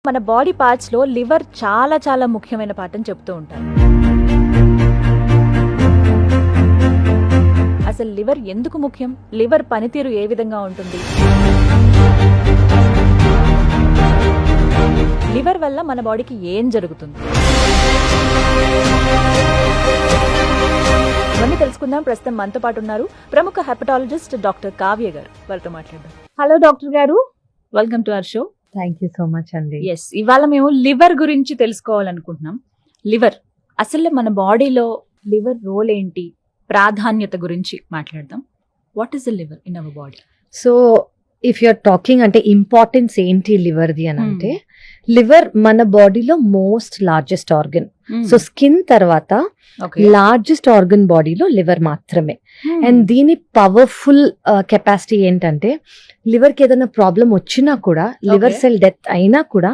మన body parts లో liver చాలా చాలా ముఖ్యమైన పార్ట్ అని చెప్తూ ఉంటారు. అసలు లివర్ ఎందుకు ముఖ్యం? లివర్ పనితీరు ఏ విధంగా ఉంటుంది? లివర్ వల్ల మన బాడీకి ఏం జరుగుతుంది? ఇవన్నీ తెలుసుకుందాం. ప్రస్తుతం మనతో పాటు ఉన్నారు ప్రముఖ హెపటాలజిస్ట్ డాక్టర్ కావ్య గారు. వారితో మాట్లాడదాం. హలో డాక్టర్ గారు, welcome to our show. Thank you so much అండి. ఎస్, ఇవాళ మేము లివర్ గురించి తెలుసుకోవాలనుకుంటున్నాం. లివర్ అసలు మన బాడీలో లివర్ రోల్ ఏంటి, ప్రాధాన్యత గురించి మాట్లాడదాం. What is the liver in our body? So if you're talking అంటే ఇంపార్టెన్స్ ఏంటి లివర్ది అని అంటే, లివర్ మన బాడీలో most largest organ. So skin తర్వాత లార్జెస్ట్ ఆర్గన్ బాడీలో లివర్ మాత్రమే. అండ్ దీని పవర్ఫుల్ కెపాసిటీ ఏంటంటే, లివర్ కి ఏదైనా ప్రాబ్లం వచ్చినా కూడా, లివర్ సెల్ డెత్ అయినా కూడా